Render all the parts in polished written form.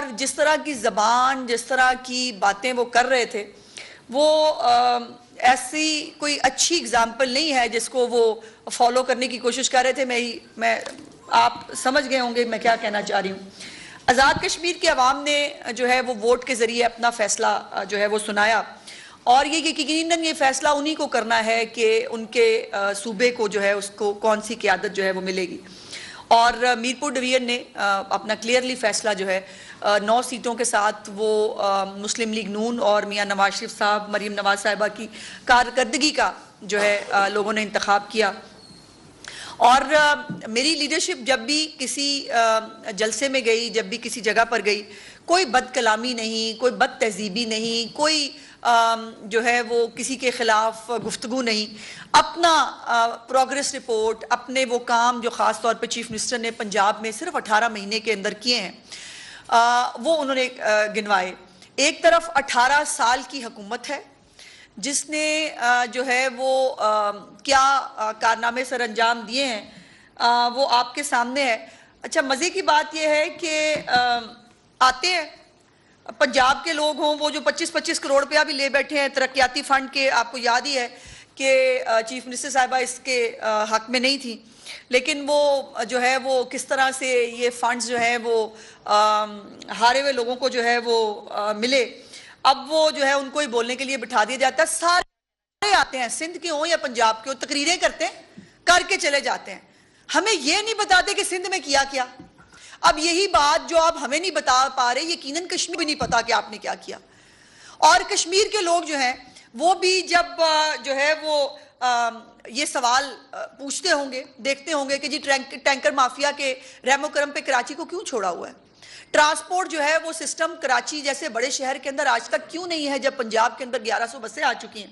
اور جس طرح کی زبان، جس طرح کی باتیں وہ کر رہے تھے، وہ ایسی کوئی اچھی اگزامپل نہیں ہے جس کو وہ فالو کرنے کی کوشش کر رہے تھے. میں آپ سمجھ گئے ہوں گے میں کیا کہنا چاہ رہی ہوں. آزاد کشمیر کے عوام نے جو ہے وہ ووٹ کے ذریعے اپنا فیصلہ جو ہے وہ سنایا، اور یہ یقیناً یہ فیصلہ انہی کو کرنا ہے کہ ان کے صوبے کو جو ہے اس کو کون سی قیادت جو ہے وہ ملے گی. اور میرپور ڈویژن نے اپنا کلیئرلی فیصلہ جو ہے 9 سیٹوں کے ساتھ وہ مسلم لیگ نون اور میاں نواز شریف صاحب، مریم نواز صاحبہ کی کارکردگی کا جو ہے لوگوں نے انتخاب کیا. اور میری لیڈرشپ جب بھی کسی جلسے میں گئی، جب بھی کسی جگہ پر گئی، کوئی بد کلامی نہیں، کوئی بد تہذیبی نہیں، کوئی جو ہے وہ کسی کے خلاف گفتگو نہیں. اپنا پروگریس رپورٹ، اپنے وہ کام جو خاص طور پہ چیف منسٹر نے پنجاب میں صرف 18 مہینے کے اندر کیے ہیں وہ انہوں نے گنوائے. ایک طرف 18 سال کی حکومت ہے جس نے جو ہے وہ کیا کارنامے سر انجام دیے ہیں وہ آپ کے سامنے ہے. اچھا، مزے کی بات یہ ہے کہ آتے ہیں پنجاب کے لوگ ہوں، وہ جو 25-25 کروڑ روپیہ بھی لے بیٹھے ہیں ترقیاتی فنڈ کے. آپ کو یاد ہی ہے کہ چیف منسٹر صاحبہ اس کے حق میں نہیں تھی، لیکن وہ جو ہے وہ کس طرح سے یہ فنڈز جو ہیں وہ ہارے ہوئے لوگوں کو جو ہے وہ ملے. اب وہ جو ہے ان کو ہی بولنے کے لیے بٹھا دیا جاتا ہے. سارے آتے ہیں، سندھ کے ہوں یا پنجاب کے ہوں، تقریریں کرتے ہیں، کر کے چلے جاتے ہیں. ہمیں یہ نہیں بتاتے کہ سندھ میں کیا کیا. اب یہی بات جو آپ ہمیں نہیں بتا پا رہے، یقیناً کشمیر بھی نہیں پتا کہ آپ نے کیا کیا. اور کشمیر کے لوگ جو ہیں وہ بھی جب جو ہے وہ یہ سوال پوچھتے ہوں گے، دیکھتے ہوں گے کہ جی ٹینکر مافیا کے رحم و کرم پہ کراچی کو کیوں چھوڑا ہوا ہے. ٹرانسپورٹ جو ہے وہ سسٹم کراچی جیسے بڑے شہر کے اندر آج تک کیوں نہیں ہے، جب پنجاب کے اندر 1100 بسیں آ چکی ہیں.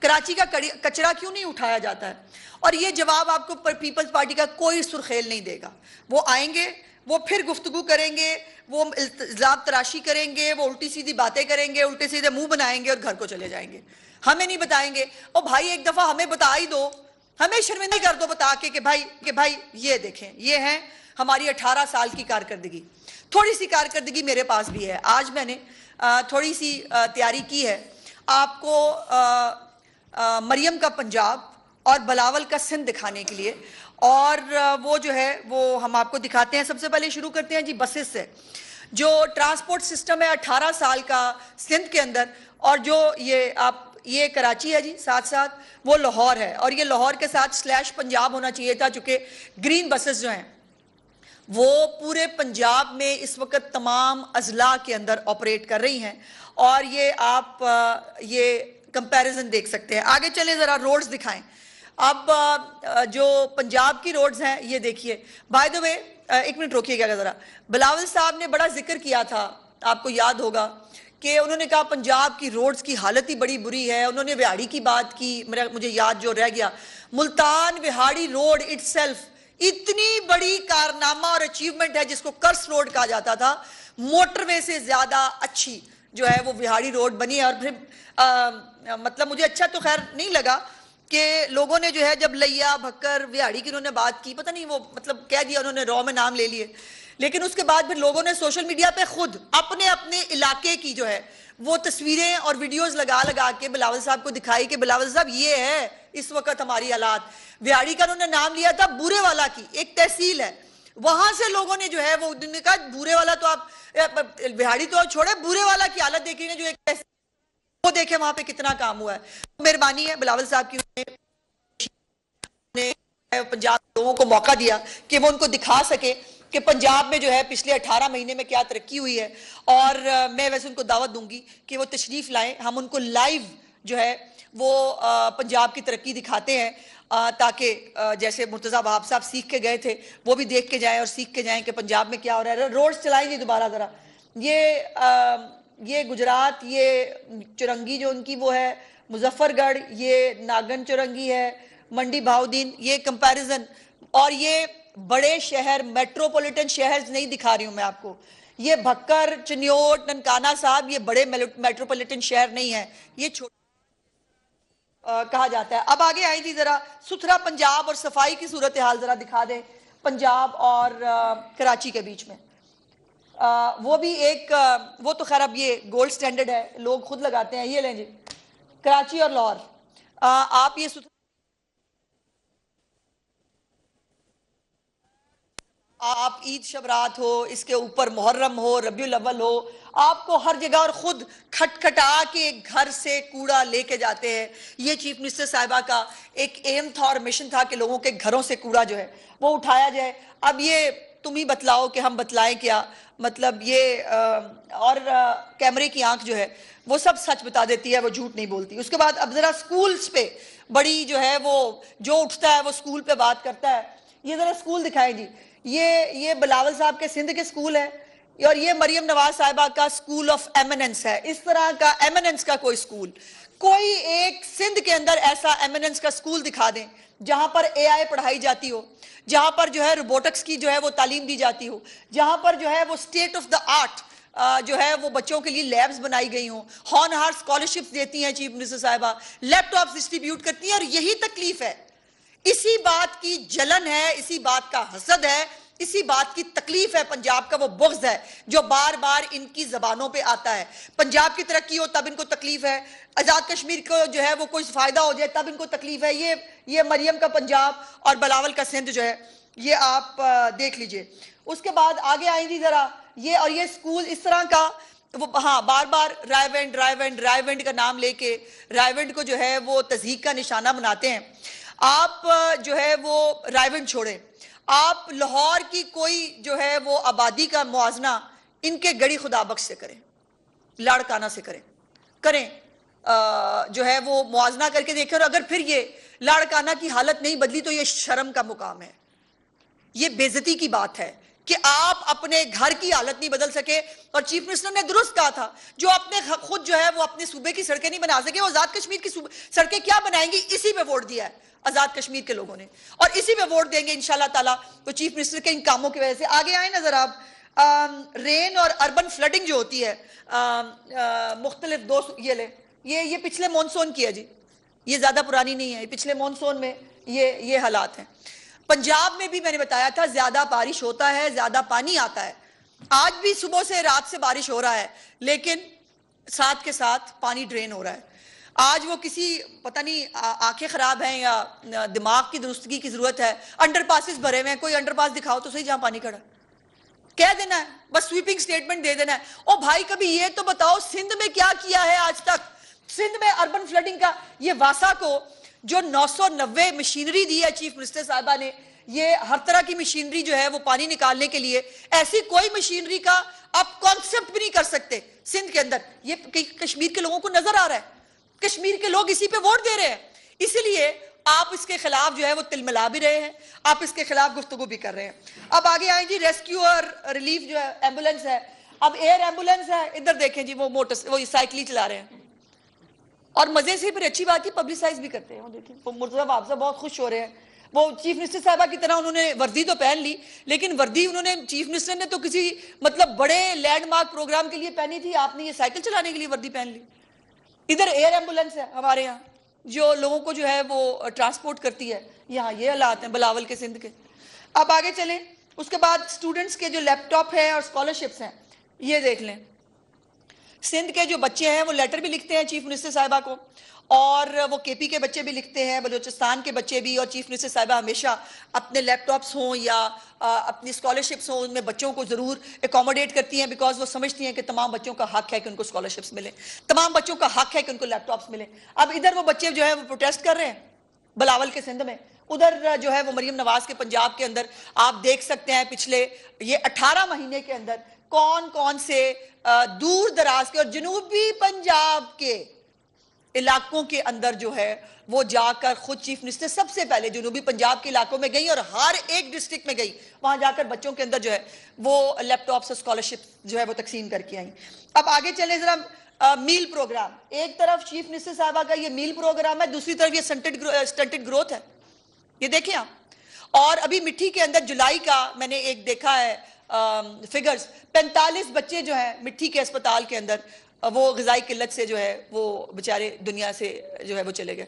کراچی کا کچرا کیوں نہیں اٹھایا جاتا ہے. اور یہ جواب آپ کو پیپلز پارٹی کا کوئی سرخیل نہیں دے گا. وہ آئیں گے، وہ پھر گفتگو کریں گے، وہ الزام تراشی کریں گے، وہ الٹی سیدھی باتیں کریں گے، الٹے سیدھے منہ بنائیں گے اور گھر کو چلے جائیں گے. ہمیں نہیں بتائیں گے. او بھائی ایک دفعہ ہمیں بتا ہی دو، ہمیں شرمندہ کر دو بتا کے کہ بھائی یہ دیکھیں، یہ ہے ہماری 18 سال کی کارکردگی. تھوڑی سی کارکردگی میرے پاس بھی ہے. آج میں نے تھوڑی سی تیاری کی ہے آپ کو مریم کا پنجاب اور بلاول کا سندھ دکھانے کے لیے، اور وہ جو ہے وہ ہم آپ کو دکھاتے ہیں. سب سے پہلے شروع کرتے ہیں جی بسز سے. جو ٹرانسپورٹ سسٹم ہے 18 سال کا سندھ کے اندر، اور جو یہ کراچی ہے جی، ساتھ وہ لاہور ہے، اور یہ لاہور کے ساتھ سلیش پنجاب ہونا چاہیے تھا، چونکہ گرین بسز جو ہیں وہ پورے پنجاب میں اس وقت تمام اضلاع کے اندر آپریٹ کر رہی ہیں. اور یہ آپ یہ کمپیریزن دیکھ سکتے ہیں. آگے چلیں ذرا روڈز دکھائیں. اب جو پنجاب کی روڈز ہیں یہ دیکھیے. بائی دا وے ایک منٹ روکیے گا ذرا. بلاول صاحب نے بڑا ذکر کیا تھا، آپ کو یاد ہوگا کہ انہوں نے کہا پنجاب کی روڈز کی حالت ہی بڑی بری ہے. انہوں نے وہاڑی کی بات کی، مجھے یاد جو رہ گیا. Multan Vehari road it self اتنی بڑی کارنامہ اور اچیومنٹ ہے جس کو کرس روڈ کہا جاتا تھا. موٹر وے سے زیادہ اچھی جو ہے وہ وہاڑی روڈ بنی ہے. اور پھر مطلب مجھے اچھا تو خیر نہیں لگا کہ لوگوں نے جو ہے جب لیا بھکر وہاڑی کی انہوں نے بات کی، پتہ نہیں وہ مطلب کہہ دیا انہوں نے، رو میں نام لے لیے. لیکن اس کے بعد پھر لوگوں نے سوشل میڈیا پہ خود اپنے علاقے کی جو ہے وہ تصویریں اور ویڈیوز لگا کے بلاول صاحب کو دکھائی کہ بلاول صاحب یہ ہے اس وقت ہماری حالات. وہاڑی کا انہوں نے نام لیا تھا بورے والا کی، ایک تحصیل ہے وہاں سے. لوگوں نے جو ہے وہ نے کہا بورے والا تو آپ وہاڑی تو چھوڑے، بورے والا کی حالت دیکھیں گے جو ایک تحصیل، وہ دیکھیں وہاں پہ کتنا کام ہوا ہے. مہربانی ہے بلاول صاحب کی نے پنجاب کے لوگوں کو موقع دیا کہ وہ ان کو دکھا سکے کہ پنجاب میں جو ہے پچھلے 18 مہینے میں کیا ترقی ہوئی ہے. اور میں ویسے ان کو دعوت دوں گی کہ وہ تشریف لائیں، ہم ان کو لائیو جو ہے وہ پنجاب کی ترقی دکھاتے ہیں، تاکہ جیسے مرتضی وہاب صاحب سیکھ کے گئے تھے وہ بھی دیکھ کے جائیں اور سیکھ کے جائیں کہ پنجاب میں کیا ہو رہا ہے. روڈز چلائیں جی دوبارہ ذرا. یہ گجرات، یہ چورنگی جو ان کی وہ ہے مظفر گڑھ، یہ ناگن چورنگی ہے، منڈی بہاؤدین، یہ کمپیریزن. اور یہ بڑے شہر میٹروپولیٹن شہرز نہیں دکھا رہی ہوں میں آپ کو، یہ بھکر، چنیوٹ، ننکانہ صاحب یہ بڑے میٹروپولیٹن شہر نہیں ہیں، یہ چھوٹے کہا جاتا ہے. اب آگے آئیں جی ذرا ستھرا پنجاب اور صفائی کی صورتحال ذرا دکھا دیں پنجاب اور کراچی کے بیچ میں. وہ بھی ایک وہ تو خیر اب یہ گولڈ سٹینڈرڈ ہے، لوگ خود لگاتے ہیں. یہ لیں جی، کراچی اور لاہور. آپ یہ آپ عید شبرات ہو، اس کے اوپر محرم ہو، ربیع الاول ہو، آپ کو ہر جگہ اور خود کھٹکھٹا کے گھر سے کوڑا لے کے جاتے ہیں. یہ چیف منسٹر صاحبہ کا ایک ایم تھا اور مشن تھا کہ لوگوں کے گھروں سے کوڑا جو ہے وہ اٹھایا جائے. اب یہ تم ہی بتلاؤ کہ ہم بتلائیں کیا؟ مطلب یہ اور کیمرے کی آنکھ جو ہے وہ سب سچ بتا دیتی ہے، وہ جھوٹ نہیں بولتی. اس کے بعد اب ذرا سکولز پہ بڑی جو ہے وہ جو اٹھتا ہے وہ سکول پہ بات کرتا ہے. یہ ذرا سکول دکھائیں جی. یہ بلاول صاحب کے سندھ کے سکول ہے اور یہ مریم نواز صاحبہ کا سکول آف ایمننس ہے. اس طرح کا ایمننس کا کوئی سکول، کوئی ایک سندھ کے اندر ایسا ایمننس کا سکول دکھا دیں جہاں پر اے آئی پڑھائی جاتی ہو، جہاں پر جو ہے روبوٹکس کی جو ہے وہ تعلیم دی جاتی ہو، جہاں پر جو ہے وہ اسٹیٹ آف دا آرٹ جو ہے وہ بچوں کے لیے لیبز بنائی گئی ہوں، ہونہار اسکالرشپس دیتی ہیں چیف منسٹر صاحبہ، لیپ ٹاپس ڈسٹریبیوٹ کرتی ہیں. اور یہی تکلیف ہے، اسی بات کی جلن ہے، اسی بات کا حسد ہے، اسی بات کی تکلیف ہے پنجاب کا، وہ بغض ہے جو بار بار ان کی زبانوں پہ آتا ہے. پنجاب کی ترقی ہو تب ان کو تکلیف ہے، آزاد کشمیر کو جو ہے وہ کوئی فائدہ ہو جائے تب ان کو تکلیف ہے. یہ مریم کا پنجاب اور بلاول کا سندھ جو ہے یہ آپ دیکھ لیجئے. اس کے بعد آگے آئیں گی ذرا. یہ اور یہ سکول اس طرح کا ہاں بار بار رائے ونڈ کا نام لے کے رائے ونڈ کو جو ہے وہ تضحیک کا نشانہ بناتے ہیں. آپ جو ہے وہ رائے ونڈ چھوڑیں، آپ لاہور کی کوئی جو ہے وہ آبادی کا موازنہ ان کے گڑی خدا بخش سے کریں، لاڑکانہ سے کریں جو ہے وہ موازنہ کر کے دیکھیں. اور اگر پھر یہ لاڑکانہ کی حالت نہیں بدلی تو یہ شرم کا مقام ہے، یہ بے عزتی کی بات ہے کہ آپ اپنے گھر کی حالت نہیں بدل سکے. اور چیف منسٹر نے درست کہا تھا، جو اپنے خود جو ہے وہ اپنے صوبے کی سڑکیں نہیں بنا سکے وہ آزاد کشمیر کی سڑکیں کیا بنائیں گی؟ اسی پہ ووٹ دیا ہے آزاد کشمیر کے لوگوں نے اور اسی پہ ووٹ دیں گے انشاءاللہ تعالیٰ. تو چیف منسٹر کے ان کاموں کی وجہ سے آگے آئیں نظر آپ. رین اور اربن فلڈنگ جو ہوتی ہے مختلف دو یہ لیں، یہ پچھلے مونسون کی ہے جی، یہ زیادہ پرانی نہیں ہے، پچھلے مونسون میں یہ حالات ہیں. پنجاب میں بھی میں نے بتایا تھا زیادہ بارش ہوتا ہے، زیادہ پانی آتا ہے. آج بھی صبح سے رات سے بارش ہو رہا ہے لیکن ساتھ کے ساتھ پانی ڈرین ہو رہا ہے. آج وہ کسی پتہ نہیں آنکھیں خراب ہیں یا دماغ کی درستگی کی ضرورت ہے، انڈر پاسز بھرے ہوئے ہیں، کوئی انڈر پاس دکھاؤ تو صحیح جہاں پانی کھڑا. کہہ دینا ہے بس، سویپنگ سٹیٹمنٹ دے دینا ہے. او بھائی کبھی یہ تو بتاؤ سندھ میں کیا کیا ہے آج تک؟ سندھ میں اربن فلڈنگ کا یہ واسا کو جو 990 مشینری دی ہے چیف منسٹر صاحبہ نے، یہ ہر طرح کی مشینری جو ہے وہ پانی نکالنے کے لیے، ایسی کوئی مشینری کا آپ کانسیپٹ بھی نہیں کر سکتے سندھ کے اندر. یہ کشمیر کے لوگوں کو نظر آ رہا ہے، کشمیر کے لوگ اسی پہ ووٹ دے رہے ہیں، اسی لیے آپ اس کے خلاف جو ہے وہ تل ملا بھی رہے ہیں، آپ اس کے خلاف گفتگو بھی کر رہے ہیں. اب آگے آئیں جی ریسکیو اور ریلیف جو ہے ایمبولنس ہے. اب ایئر ایمبولنس ہے، ادھر دیکھیں جی وہ سائیکل چلا رہے ہیں اور مزے سے پھر اچھی بات ہی پبلسائز بھی کرتے ہیں. وہ دیکھیں مرتضی حافظہ بہت خوش ہو رہے ہیں، وہ چیف منسٹر صاحبہ کی طرح انہوں نے وردی تو پہن لی لیکن وردی انہوں نے چیف منسٹر نے تو کسی مطلب بڑے لینڈ مارک پروگرام کے لیے پہنی تھی، آپ نے یہ سائیکل چلانے کے لیے وردی پہن لی. ادھر ایئر ایمبولنس ہے ہمارے یہاں جو لوگوں کو جو ہے وہ ٹرانسپورٹ کرتی ہے. یہاں یہ حالات ہیں بلاول کے سندھ کے. اب آگے چلیں. اس کے بعد سٹوڈنٹس کے جو لیپ ٹاپ ہیں اور اسکالرشپس ہیں یہ دیکھ لیں. سندھ کے جو بچے ہیں وہ لیٹر بھی لکھتے ہیں چیف منسٹر صاحبہ کو، اور وہ کے پی کے بچے بھی لکھتے ہیں، بلوچستان کے بچے بھی. اور چیف منسٹر صاحبہ ہمیشہ اپنے لیپ ٹاپس ہوں یا اپنی اسکالرشپس ہوں ان میں بچوں کو ضرور اکوموڈیٹ کرتی ہیں، بیکاز وہ سمجھتی ہیں کہ تمام بچوں کا حق ہے کہ ان کو اسکالرشپس ملیں، تمام بچوں کا حق ہے کہ ان کو لیپ ٹاپس ملیں. اب ادھر وہ بچے جو ہے وہ پروٹیسٹ کر رہے ہیں بلاول کے سندھ میں، ادھر جو ہے وہ مریم نواز کے پنجاب کے اندر آپ دیکھ سکتے ہیں پچھلے یہ 18 مہینے کے اندر کون کون سے دور دراز کے اور جنوبی پنجاب کے علاقوں کے اندر جو ہے وہ جا کر خود چیف منسٹر سب سے پہلے جنوبی پنجاب کے علاقوں میں گئی اور ہر ایک ڈسٹرکٹ میں گئی، وہاں جا کر بچوں کے اندر جو ہے وہ لیپ ٹاپس اور اسکالرشپ جو ہے وہ تقسیم کر کے آئیں. اب آگے چلیں ذرا میل پروگرام. ایک طرف چیف منسٹر صاحبہ کا یہ میل پروگرام ہے، دوسری طرف یہ سٹنٹڈ گروتھ ہے. یہ دیکھیں آپ. اور ابھی مٹھی کے اندر جولائی کا میں نے ایک دیکھا ہے فگرز، 45 بچے جو ہیں مٹھی کے اسپتال کے اندر وہ غذائی قلت سے جو ہے وہ بیچارے دنیا سے جو ہے وہ چلے گئے.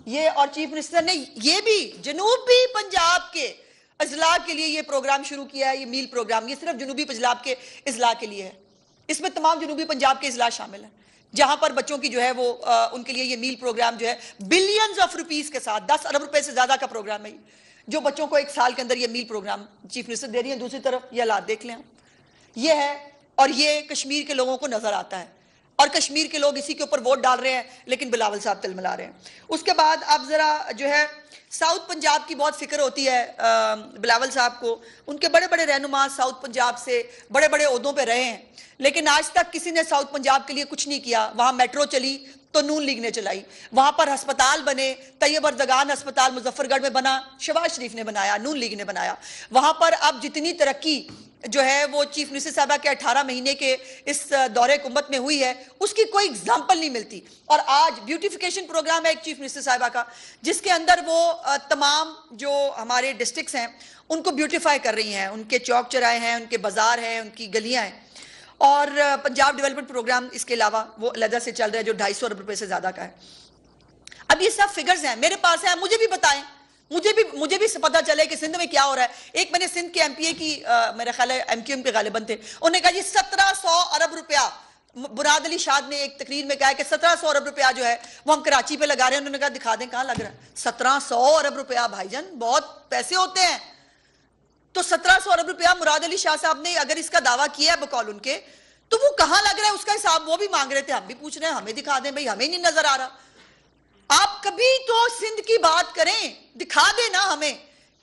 یہ اور چیف منسٹر نے یہ بھی جنوبی پنجاب کے اضلاع کے لیے یہ پروگرام شروع کیا ہے, یہ میل پروگرام. یہ صرف جنوبی پنجاب کے اضلاع کے لیے ہے. اس میں تمام جنوبی پنجاب کے اضلاع شامل ہیں جہاں پر بچوں کی جو ہے وہ ان کے لیے یہ میل پروگرام جو ہے بلینز آف روپیز کے ساتھ, 10 ارب روپے سے زیادہ کا پروگرام ہے جو بچوں کو ایک سال کے اندر یہ میل پروگرام چیف منسٹر دے رہی ہیں. دوسری طرف یہ حالات دیکھ لیں, یہ ہے, اور یہ کشمیر کے لوگوں کو نظر آتا ہے, اور کشمیر کے لوگ اسی کے اوپر ووٹ ڈال رہے ہیں, لیکن بلاول صاحب تلملا رہے ہیں. اس کے بعد اب ذرا جو ہے ساؤتھ پنجاب کی بہت فکر ہوتی ہے بلاول صاحب کو. ان کے بڑے بڑے رہنما ساؤتھ پنجاب سے بڑے بڑے عہدوں پہ رہے ہیں, لیکن آج تک کسی نے ساؤتھ پنجاب کے لیے کچھ نہیں کیا. وہاں میٹرو چلی تو نون لیگ نے چلائی, وہاں پر ہسپتال بنے, طیب اردگان ہسپتال مظفر گڑھ میں بنا, شہباز شریف نے بنایا, نون لیگ نے بنایا. وہاں پر اب جتنی ترقی جو ہے وہ چیف منسٹر صاحبہ کے 18 مہینے کے اس دور حکومت میں ہوئی ہے, اس کی کوئی اگزامپل نہیں ملتی. اور آج بیوٹیفیکیشن پروگرام ہے ایک چیف منسٹر صاحبہ کا, جس کے اندر وہ تمام جو ہمارے ڈسٹرکٹس ہیں ان کو بیوٹیفائی کر رہی ہیں, ان کے چوک چوراہے ہیں, ان کے بازار ہیں, ان کی گلیاں ہیں. اور پنجاب ڈیولپمنٹ پروگرام اس کے علاوہ وہ علیحدہ سے چل رہا ہے جو 250 ارب روپے سے زیادہ کا ہے. اب یہ سب فگرز ہیں میرے پاس ہیں, مجھے بھی بتائیں, مجھے بھی پتہ چلے کہ سندھ میں کیا ہو رہا ہے. ایک میں نے سندھ کے ایم پی اے کی میرا خیال ہے ایم کیو ایم کے غالباً تھے, انہوں نے کہا جی 1700 ارب روپیہ, مراد علی شاد نے ایک تقریر میں کہا کہ 1700 ارب روپیہ جو ہے وہ ہم کراچی پہ لگا رہے ہیں. انہوں نے کہا دکھا دیں کہاں لگ رہا ہے. 1700 ارب روپیہ بھائی جان بہت پیسے ہوتے ہیں. تو 1700 ارب روپیہ مراد علی شاہ صاحب نے اگر اس کا دعویٰ کیا ہے بقول ان کے, تو وہ کہاں لگ رہا ہے اس کا حساب وہ بھی مانگ رہے تھے, ہم بھی پوچھ رہے ہیں, ہمیں دکھا دیں بھائی, ہمیں نہیں نظر آ رہا. آپ کبھی تو سندھ کی بات کریں, دکھا دیں نا ہمیں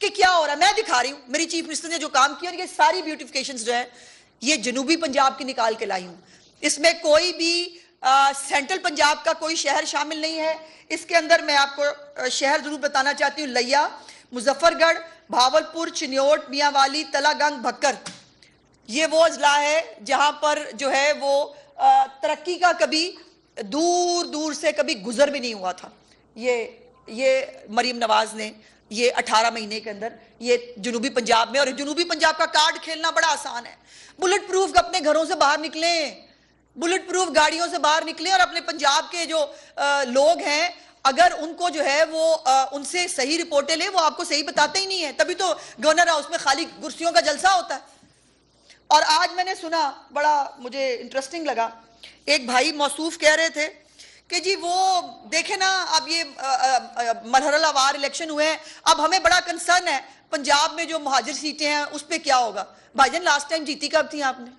کہ کیا ہو رہا ہے. میں دکھا رہی ہوں میری چیف منسٹر نے جو کام کیا, اور یہ ساری بیوٹیفیکیشنز جو ہے یہ جنوبی پنجاب کی نکال کے لائی ہوں. اس میں کوئی بھی سینٹرل پنجاب کا کوئی شہر شامل نہیں ہے. اس کے اندر میں آپ کو شہر ضرور بتانا چاہتی ہوں, لیا, مظفر گڑھ, بھاولپور, چنیوٹ, میاں والی, تلا گنگ, بھکر. یہ وہ اضلاع ہے جہاں پر جو ہے وہ ترقی کا کبھی دور دور سے کبھی گزر بھی نہیں ہوا تھا. یہ مریم نواز نے یہ 18 مہینے کے اندر یہ جنوبی پنجاب میں, اور جنوبی پنجاب کا کارڈ کھیلنا بڑا آسان ہے. بلٹ پروف اپنے گھروں سے باہر نکلیں, بلٹ پروف گاڑیوں سے باہر نکلیں, اور اپنے پنجاب کے جو لوگ ہیں اگر ان کو جو ہے وہ ان سے صحیح رپورٹیں لیں, وہ آپ کو صحیح بتاتے ہی نہیں ہیں. تبھی تو گورنر ہاؤس میں خالی کرسیوں کا جلسہ ہوتا ہے. اور آج میں نے سنا, بڑا مجھے انٹرسٹنگ لگا, ایک بھائی موصوف کہہ رہے تھے کہ جی وہ دیکھیں نا اب یہ مرحلہ وار الیکشن ہوئے ہیں, اب ہمیں بڑا کنسرن ہے پنجاب میں جو مہاجر سیٹیں ہیں اس پہ کیا ہوگا. بھائی جان لاسٹ ٹائم جیتی کب تھی آپ نے؟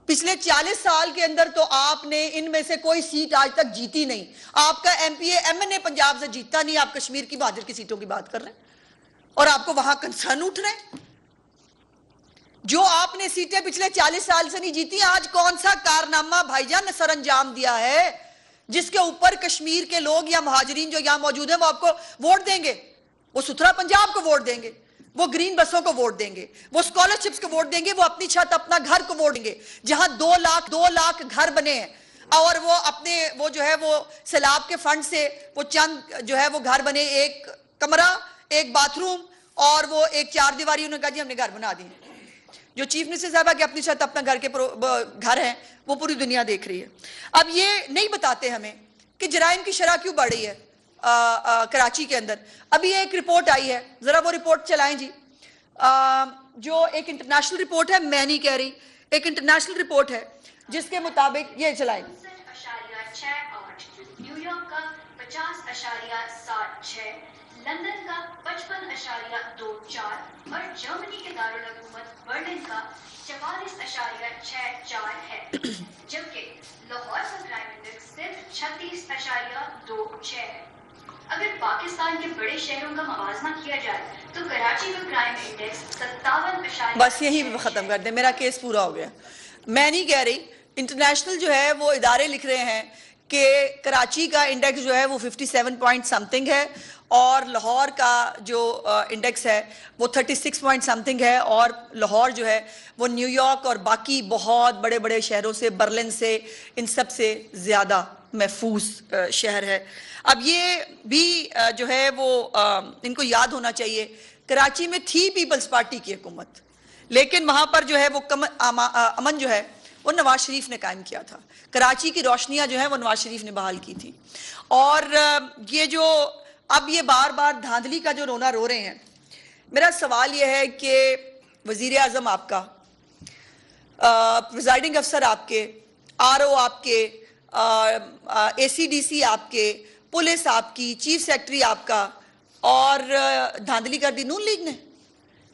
پچھلے 40 سال کے اندر تو آپ نے ان میں سے کوئی سیٹ آج تک جیتی نہیں. آپ کا M P A M N A Punjab سے جیتا نہیں, آپ کشمیر کی مہاجر کی سیٹوں کی بات کر رہے ہیں, اور آپ کو وہاں کنسرن اٹھ رہے ہیں. جو آپ نے سیٹیں پچھلے 40 سال سے نہیں جیتی, آج کون سا کارنامہ بھائی جان نے سر انجام دیا ہے جس کے اوپر کشمیر کے لوگ یا مہاجرین جو یہاں موجود ہیں وہ آپ کو ووٹ دیں گے؟ وہ ستھرا پنجاب کو ووٹ دیں گے, وہ گرین بسوں کو ووٹ دیں گے, وہ اسکالرشپس کو ووٹ دیں گے, وہ اپنی چھت اپنا گھر کو ووٹ دیں گے. جہاں 2 لاکھ گھر بنے ہیں, اور وہ اپنے وہ جو ہے وہ سیلاب کے فنڈ سے وہ چند جو ہے وہ گھر بنے, ایک کمرہ, ایک باتھ روم, اور وہ ایک 4 دیواری, انہوں نے کہا جی ہم نے گھر بنا دی. جو چیف منسٹر صاحبہ کہ اپنی چھت اپنا گھر ہے وہ پوری دنیا دیکھ رہی ہے. اب یہ نہیں بتاتے ہمیں کہ جرائم کی شرح کیوں بڑھ رہی ہے کراچی کے اندر. ابھی ایک رپورٹ آئی ہے, ذرا وہ رپورٹ چلائیں جی. جو ایک انٹرنیشنل رپورٹ ہے, میں نہیں کہہ رہی, ایک انٹرنیشنل رپورٹ ہے جس کے مطابق یہ چلائیں. نیو یارک کا 50.76, لندن کا 55.24 اور جرمنی کے دارالحکومت برلن کا 44.64 ہے, جبکہ لاہور کا کرائم انڈیکس صرف 36.26 ہے. اگر پاکستان کے بڑے شہروں کا موازنہ کیا جائے تو کراچی کا کرائم انڈیکس 57. بس یہی ختم کر دیں, میرا کیس پورا ہو گیا. میں نہیں کہہ رہی, انٹرنیشنل جو ہے وہ ادارے لکھ رہے ہیں کہ کراچی کا انڈیکس جو ہے وہ 57 پوائنٹ سمتھنگ ہے, اور لاہور کا جو انڈیکس ہے وہ 36 پوائنٹ سمتھنگ ہے, اور لاہور جو ہے وہ نیو یارک اور باقی بہت بڑے بڑے شہروں سے, برلن سے, ان سب سے زیادہ محفوظ شہر ہے. اب یہ بھی جو ہے وہ ان کو یاد ہونا چاہیے, کراچی میں تھی پیپلز پارٹی کی حکومت, لیکن وہاں پر جو ہے وہ امن جو ہے وہ نواز شریف نے قائم کیا تھا. کراچی کی روشنیاں جو ہیں وہ نواز شریف نے بحال کی تھی. اور یہ جو اب یہ بار بار دھاندلی کا جو رونا رو رہے ہیں, میرا سوال یہ ہے کہ وزیر اعظم آپ کا، پریزائڈنگ افسر آپ کے، آر او آپ کے، اے سی ڈی سی آپ کے، پولیس آپ کی، چیف سیکرٹری آپ کا، اور دھاندلی کر دی نون لیگ نے.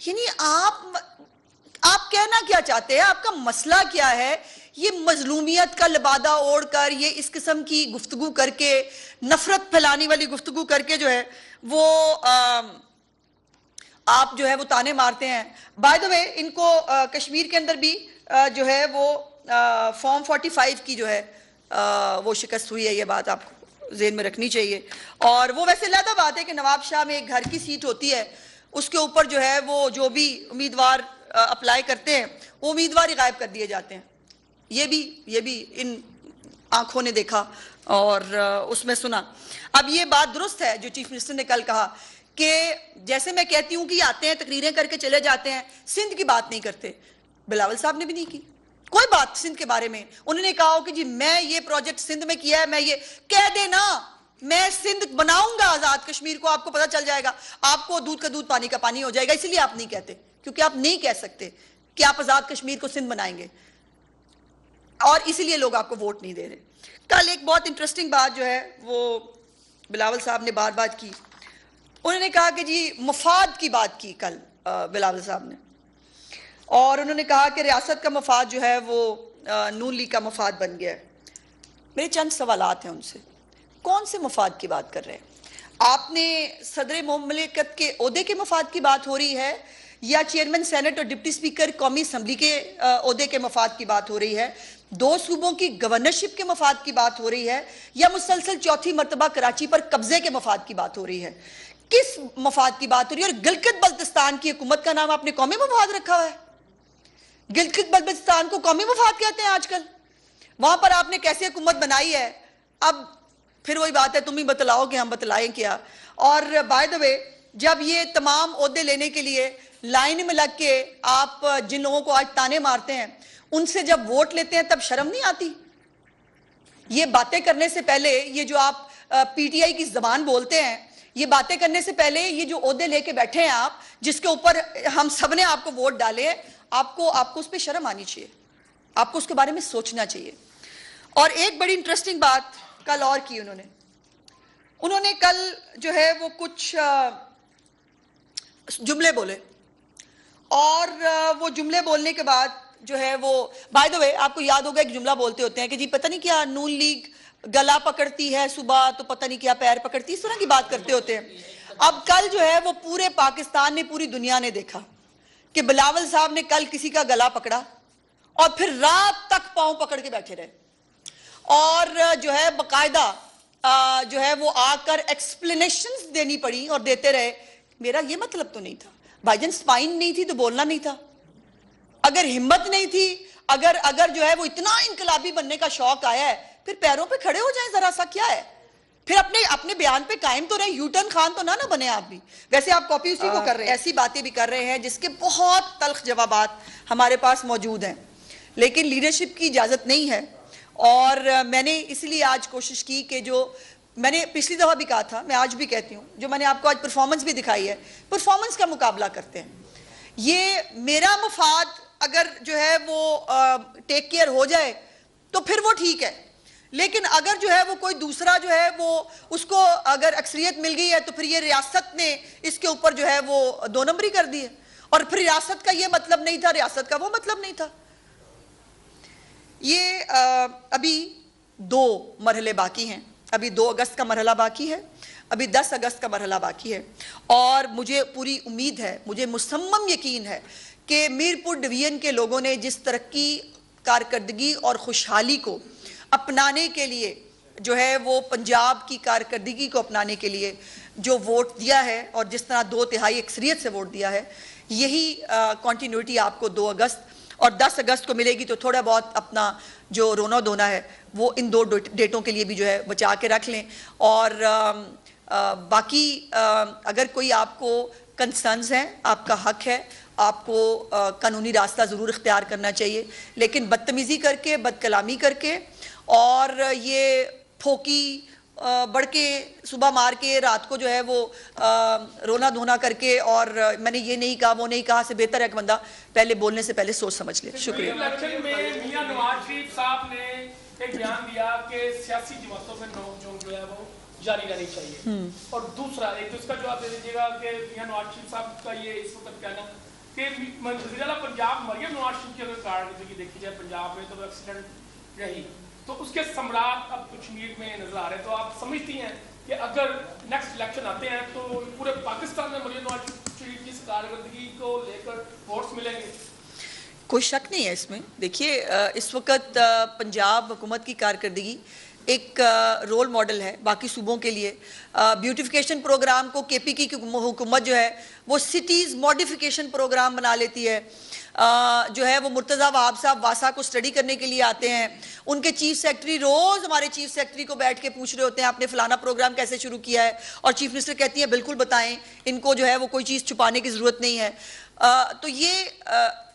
یعنی آپ کہنا کیا چاہتے ہیں؟ آپ کا مسئلہ کیا ہے؟ یہ مظلومیت کا لبادہ اوڑھ کر، یہ اس قسم کی گفتگو کر کے، نفرت پھیلانے والی گفتگو کر کے جو ہے وہ آپ جو ہے وہ تانے مارتے ہیں. بائی دا وے ان کو کشمیر کے اندر بھی جو ہے وہ فارم 45 کی جو ہے وہ شکست ہوئی ہے. یہ بات آپ کو ذہن میں رکھنی چاہیے. اور وہ ویسے علیحدہ بات ہے کہ نواب شاہ میں ایک گھر کی سیٹ ہوتی ہے، اس کے اوپر جو ہے وہ جو بھی امیدوار اپلائی کرتے ہیں وہ امیدوار ہی غائب کر دیے جاتے ہیں. یہ بھی ان آنکھوں نے دیکھا اور اس میں سنا. اب یہ بات درست ہے جو چیف منسٹر نے کل کہا کہ جیسے میں کہتی ہوں کہ آتے ہیں تقریریں کر کے چلے جاتے ہیں، سندھ کی بات نہیں کرتے. بلاول صاحب نے بھی نہیں کی کوئی بات سندھ کے بارے میں. انہوں نے کہا کہ جی میں یہ پروجیکٹ سندھ میں کیا ہے، میں یہ کہہ دینا میں سندھ بناؤں گا آزاد کشمیر کو، آپ کو پتہ چل جائے گا، آپ کو دودھ کا دودھ پانی کا پانی ہو جائے گا. اسی لیے آپ نہیں کہتے، کیونکہ آپ نہیں کہہ سکتے کہ آپ آزاد کشمیر کو سندھ بنائیں گے، اور اسی لیے لوگ آپ کو ووٹ نہیں دے رہے. کل ایک بہت انٹرسٹنگ بات جو ہے وہ بلاول صاحب نے بار بار کی. انہوں نے کہا کہ جی مفاد کی بات کی کل بلاول صاحب نے، اور انہوں نے کہا کہ ریاست کا مفاد جو ہے وہ نون لیگ کا مفاد بن گیا ہے. میرے چند سوالات ہیں ان سے. کون سے مفاد کی بات کر رہے ہیں آپ؟ نے صدر مملکت کے عہدے کے مفاد کی بات ہو رہی ہے، یا چیئرمین سینٹ اور ڈپٹی سپیکر قومی اسمبلی کے عہدے کے مفاد کی بات ہو رہی ہے، دو صوبوں کی گورنرشپ کے مفاد کی بات ہو رہی ہے، یا مسلسل چوتھی مرتبہ کراچی پر قبضے کے مفاد کی بات ہو رہی ہے؟ کس مفاد کی بات ہو رہی ہے؟ اور گلگت بلتستان کی حکومت کا نام آپ نے قومی مفاد رکھا ہوا ہے. گلگت بلتستان کو قومی مفاد کہتے ہیں آج کل. وہاں پر آپ نے کیسے حکومت بنائی ہے؟ اب پھر وہی بات ہے، تم ہی بتلاؤ کہ ہم بتلائیں کیا. اور بائی دا وے جب یہ تمام عہدے لینے کے لیے لائن میں لگ کے آپ جن لوگوں کو آج تانے مارتے ہیں ان سے جب ووٹ لیتے ہیں تب شرم نہیں آتی؟ یہ باتیں کرنے سے پہلے، یہ جو آپ پی ٹی آئی کی زبان بولتے ہیں، یہ باتیں کرنے سے پہلے یہ جو عہدے لے کے بیٹھے ہیں آپ، جس کے اوپر ہم سب نے آپ کو ووٹ ڈالے ہیں، آپ کو اس پہ شرم آنی چاہیے، آپ کو اس کے بارے میں سوچنا چاہیے. اور ایک بڑی انٹرسٹنگ بات کل اور کی انہوں نے کل جو ہے وہ کچھ جملے بولے، اور وہ جملے بولنے کے بعد جو ہے وہ بائی دا وے آپ کو یاد ہوگا ایک جملہ بولتے ہوتے ہیں کہ جی پتہ نہیں کیا نون لیگ گلا پکڑتی ہے صبح تو پتہ نہیں کیا پیر پکڑتی، اس طرح کی بات کرتے ہوتے ہیں. اب کل جو ہے وہ پورے پاکستان نے، پوری دنیا نے دیکھا کہ بلاول صاحب نے کل کسی کا گلا پکڑا اور پھر رات تک پاؤں پکڑ کے بیٹھے رہے، اور جو ہے باقاعدہ جو ہے وہ آ کر ایکسپلینیشنز دینی پڑی اور دیتے رہے. میرا یہ مطلب تو نہیں تھا، بھائی جان سپائن نہیں تھی تو بولنا نہیں تھا. اگر ہمت نہیں تھی، اگر جو ہے وہ اتنا انقلابی بننے کا شوق آیا ہے، پھر پیروں پہ کھڑے ہو جائیں ذرا سا. کیا ہے پھر اپنے بیان پہ قائم تو رہیں، یو ٹرن خان تو نہ بنے آپ بھی. ویسے آپ کاپی اسی کو کر رہے ہیں، ایسی باتیں بھی کر رہے ہیں جس کے بہت تلخ جوابات ہمارے پاس موجود ہیں، لیکن لیڈرشپ کی اجازت نہیں ہے. اور میں نے اس لیے آج کوشش کی کہ جو میں نے پچھلی دفعہ بھی کہا تھا، میں آج بھی کہتی ہوں، جو میں نے آپ کو آج پرفارمنس بھی دکھائی ہے، پرفارمنس کا مقابلہ کرتے ہیں. یہ میرا مفاد اگر جو ہے وہ ٹیک کیئر ہو جائے تو پھر وہ ٹھیک ہے، لیکن اگر جو ہے وہ کوئی دوسرا جو ہے وہ اس کو اگر اکثریت مل گئی ہے تو پھر یہ ریاست نے اس کے اوپر جو ہے وہ دو نمبری کر دی ہے. اور پھر ریاست کا یہ مطلب نہیں تھا، ریاست کا وہ مطلب نہیں تھا. یہ ابھی 2 مرحلے باقی ہیں. ابھی 2 اگست کا مرحلہ باقی ہے، ابھی 10 اگست کا مرحلہ باقی ہے، اور مجھے پوری امید ہے، مجھے مصمم یقین ہے کہ میرپور ڈویژن کے لوگوں نے جس ترقی، کارکردگی اور خوشحالی کو اپنانے کے لیے جو ہے وہ پنجاب کی کارکردگی کو اپنانے کے لیے جو ووٹ دیا ہے، اور جس طرح 2/3 اکثریت سے ووٹ دیا ہے، یہی کنٹینیوٹی آپ کو 2 اگست اور 10 اگست کو ملے گی. تو تھوڑا بہت اپنا جو رونا دھونا ہے وہ ان 2 ڈیٹوں کے لیے بھی جو ہے بچا کے رکھ لیں. اور باقی اگر کوئی آپ کو کنسرنز ہیں، آپ کا حق ہے، آپ کو قانونی راستہ ضرور اختیار کرنا چاہیے، لیکن بدتمیزی کر کے، بد کلامی کر کے، اور یہ پھوکی بڑھ کے صبح مار کے رات کو جو ہے وہ رونا دھونا کر کے اور میں نے یہ نہیں کہا وہ نہیں کہا سے بہتر ہے کہ بندہ پہلے بولنے سے پہلے سوچ سمجھ لے. شکریہ. الیکشن میں میاں نواز شریف صاحب نے ایک بیان دیا کہ سیاسی جماعتوں میں نوک جھونک جو ہے وہ جاری رہنی چاہیے, اور دوسرا ایک اس کا جواب دے دیجیے گا کہ میاں نواز شریف صاحب کا یہ اس وقت کہنا کہ وزیر اعلیٰ پنجاب مریم نواز شریف کی اگر کارکردگی دیکھی جائے پنجاب میں تو ایکسیڈنٹ رہی, تو اس کے ثمرات اب کشمیر میں نظر آ رہے ہیں, تو آپ سمجھتی ہیں کہ اگر نیکسٹ الیکشن آتے ہیں تو پورے پاکستان میں مریم نواز شریف کی کارکردگی کو لے کر ووٹس ملیں گے؟ کوئی شک نہیں ہے اس میں. دیکھیے اس وقت پنجاب حکومت کی کارکردگی ایک رول ماڈل ہے باقی صوبوں کے لیے. بیوٹیفیکیشن پروگرام کو کے پی کی حکومت جو ہے وہ سٹیز ماڈیفیکیشن پروگرام بنا لیتی ہے. جو ہے وہ مرتضیٰ وہاب صاحب واسا کو سٹڈی کرنے کے لیے آتے ہیں, ان کے چیف سیکرٹری روز ہمارے چیف سیکرٹری کو بیٹھ کے پوچھ رہے ہوتے ہیں آپ نے فلانا پروگرام کیسے شروع کیا ہے, اور چیف منسٹر کہتی ہیں بالکل بتائیں, ان کو جو ہے وہ کوئی چیز چھپانے کی ضرورت نہیں ہے. تو یہ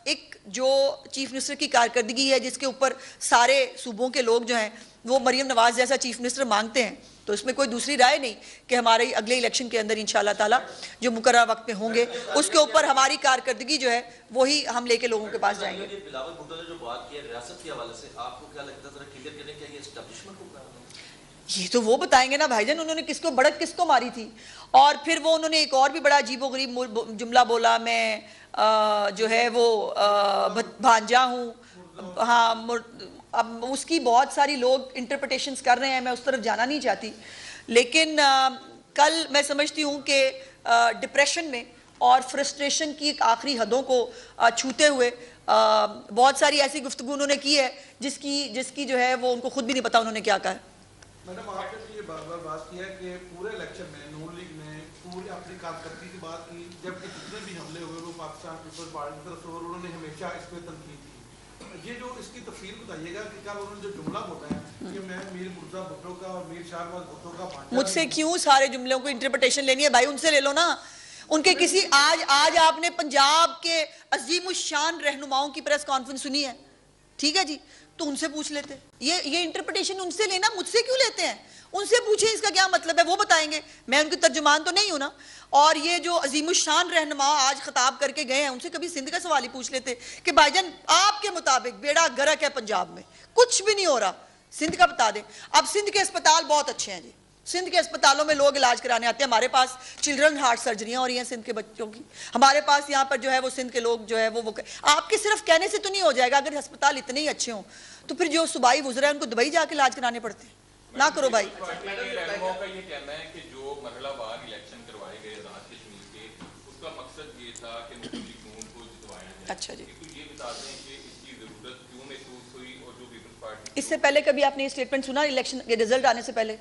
ایک جو چیف منسٹر کی کارکردگی ہے جس کے اوپر سارے صوبوں کے لوگ جو ہیں وہ مریم نواز جیسا چیف منسٹر مانگتے ہیں, تو اس میں کوئی دوسری رائے نہیں کہ ہمارے اگلے الیکشن کے اندر انشاءاللہ تعالی جو مقررہ وقت میں ہوں گے اس کے اوپر ہماری کارکردگی جو ہے وہی ہم لے کے لوگوں کے پاس جائیں گے. بلاول بھٹو نے جو بات کی ہے ریاست کے حوالے سے, آپ کو کیا لگتا ہے ذرا کلیئر کریں کہ یہ اسٹیبلشمنٹ کو کہا ہے؟ یہ تو وہ بتائیں گے نا بھائی جان, انہوں نے کس کو بڑک کس کو ماری تھی, اور پھر وہ انہوں نے ایک اور بھی بڑا عجیب و غریب جملہ بولا, میں جو ہے وہ بھانجا ہوں. ہاں اب اس کی بہت ساری لوگ انٹرپریٹیشنز کر رہے ہیں, میں اس طرف جانا نہیں چاہتی, لیکن کل میں سمجھتی ہوں کہ ڈپریشن میں اور فرسٹریشن کی ایک آخری حدوں کو چھوتے ہوئے بہت ساری ایسی گفتگو انہوں نے کی ہے جس کی جو ہے وہ ان کو خود بھی نہیں پتا انہوں نے کیا کہا ہے. میڈم آپ نے یہ بار بار بات کی ہے کہ پورے الیکشن میں نون لیگ نے پوری اپنی کارکردگی کی بات کی, جبکہ جتنے بھی حملے ہوئے وہ پاکستان پیپلز پارٹی کی طرف سے, اور انہوں نے ہمیشہ اس پہ تنقید کی. یہ جو اس کی تفصیل بتائیے گا کہ کل انہوں نے جو جملہ بولا ہے کہ میں میر مرزا بھٹو کا اور میر شاہ نواز بھٹو کا بھانجا, مجھ سے کیوں سارے جملوں کو انٹرپریٹیشن لینی ہے بھائی, ان سے لے لو نا. ان کے کسی آج آپ نے پنجاب کے عظیم الشان رہنماؤں کی پریس کانفرنس سنی ہے, ٹھیک ہے جی, تو ان سے پوچھ لیتے. یہ انٹرپریٹیشن ان سے لینا مجھ سے کیوں لیتے ہیں, ان سے پوچھیں اس کا کیا مطلب ہے, وہ بتائیں گے, میں ان کی ترجمان تو نہیں ہوں نا. اور یہ جو عظیم الشان رہنما آج خطاب کر کے گئے ہیں ان سے کبھی سندھ کا سوال ہی پوچھ لیتے کہ بھائی جان آپ کے مطابق بیڑا گرک ہے پنجاب میں, کچھ بھی نہیں ہو رہا, سندھ کا بتا دیں. اب سندھ کے اسپتال بہت اچھے ہیں جی, سندھ کے اسپتالوں میں لوگ علاج کرانے آتے ہیں, ہمارے پاس چلڈرن ہارٹ سرجریاں ہو رہی ہیں سندھ کے بچوں کی, ہمارے پاس یہاں پر جو ہے وہ سندھ کے لوگ جو ہے وہ آپ کے صرف کہنے سے تو نہیں ہو جائے گا. اگر ہسپتال اتنے ہی اچھے ہوں تو پھر جو صوبائی وزراء ہیں ان کو دبئی جا کے علاج کرانے پڑتے ہیں, نہ کرو بھائی. رہنماؤں کا یہ کہنا ہے کہ جو مرحلہ وار الیکشن کروائے گئے آزاد کشمیر کے, اس کا مقصد یہ تھا کہ نون لیگ نون کو جتوایا جائے. اچھا جی, تو یہ بتا دیں کہ اس کی ضرورت کیوں محسوس ہوئی, اور جو پیپلز پارٹی اس سے پہلے کبھی آپ نے یہ اسٹیٹمنٹ سنا الیکشن کے رزلٹ آنے سے پہلے؟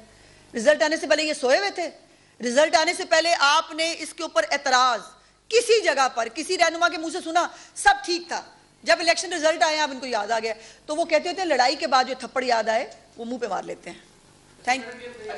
رزلٹ آنے سے پہلے یہ سوئے ہوئے تھے؟ رزلٹ آنے سے پہلے آپ نے اس کے اوپر اعتراض کسی جگہ پر کسی رہنما کے منہ سے سنا؟ سب ٹھیک تھا. جب الیکشن رزلٹ آئے اب ان کو یاد آ گیا, تو وہ کہتے ہوتے ہیں لڑائی کے بعد جو تھپڑ یاد آئے وہ منہ پہ مار لیتے ہیں. Thank you.